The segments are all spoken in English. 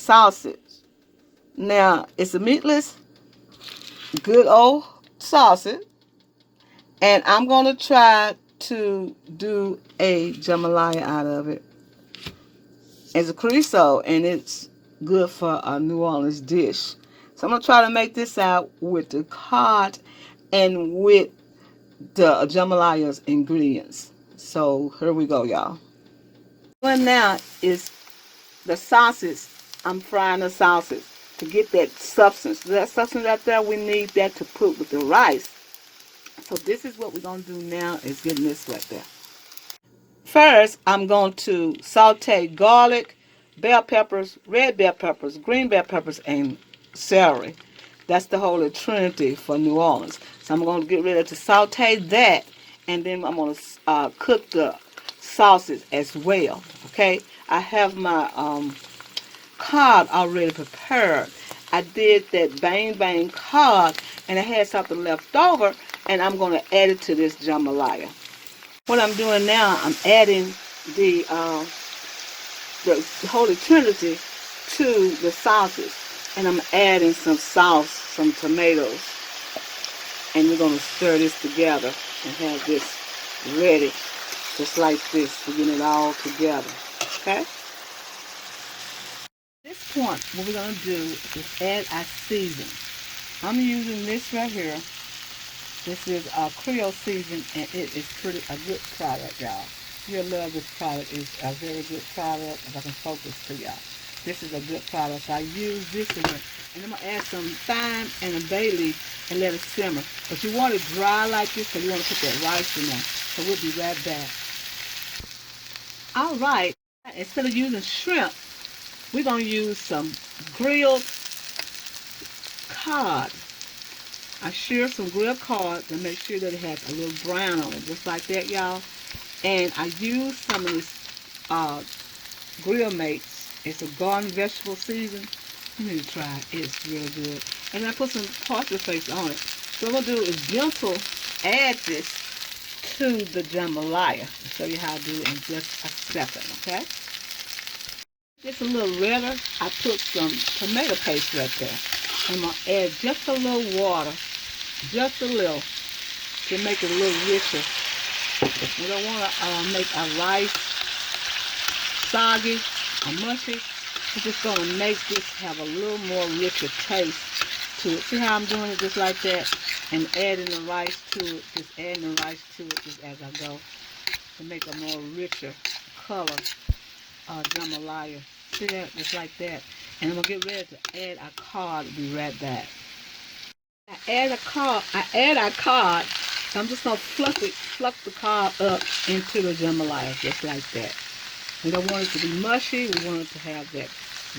sausage. Now, it's a meatless, good old sausage. And I'm going to try to do a jambalaya out of it. It's a chorizo, and it's good for a New Orleans dish. So I'm going to try to make this out with the cod and with the jambalaya's ingredients. So here we go, y'all. What now is the sausage. I'm frying the sausage to get that substance. That substance right there, we need that to put with the rice. So this is what we're going to do now, is getting this right there. First, I'm going to saute garlic, bell peppers, red bell peppers, green bell peppers, and celery. That's the Holy Trinity for New Orleans. So I'm going to get ready to saute that, and then I'm going to cook the sausage as well. Okay, I have my cod already prepared. I did that bang cod, and I had something left over, and I'm going to add it to this jambalaya. What I'm doing now, I'm adding the Holy Trinity to the sausage, and I'm adding some sauce, some tomatoes, and we're going to stir this together and have this ready, just like this, to get it all together. Okay. At this point, what we're going to do is add our season. I'm using this right here. This is a Creole season, and it is a good product, y'all. You'll love this product. It's a very good product. If I can focus to y'all, this is a good product. So I use this one, and I'm gonna add some thyme and a bay leaf and let it simmer. But you want it dry like this, because you want to put that rice in there. So we'll be right back. All right. Instead of using shrimp, we're gonna use some grilled cod. I shear some grilled cod to make sure that it has a little brown on it, just like that, y'all. And I use some of this grill mates. It's a garden vegetable season. You need to try it. It's really good. And I put some parsley flakes on it. So what I'm going to do is gentle add this to the jambalaya. I'll show you how to do it in just a second, okay? It's a little redder. I put some tomato paste right there. I'm going to add just a little water, just a little, to make it a little richer. We don't want to make our rice soggy or mushy. We're just going to make this have a little more richer taste to it. See how I'm doing it just like that? And adding the rice to it, just adding the rice to it just as I go, to make a more richer color jambalaya. See that? Just like that. And I'm going to get ready to add our cod. I'll be right back. I add our cod. So I'm just going to fluff the cod up into the jambalaya, just like that. We don't want it to be mushy. We want it to have that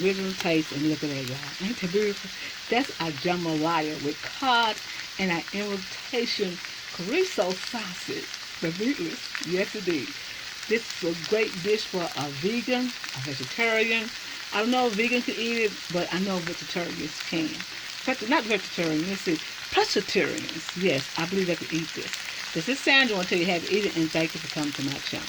original taste. And look at that, y'all. Ain't that beautiful? That's our jambalaya with cod and our imitation chorizo sausage. The meatless. Yes, indeed. This is a great dish for a vegan, a vegetarian. I don't know if vegan can eat it, but I know vegetarians can. Not vegetarian, let's see, pescatarians. Yes, I believe they can eat this. This is Sandra. I want to tell you how to eat it, and thank you for coming to my channel.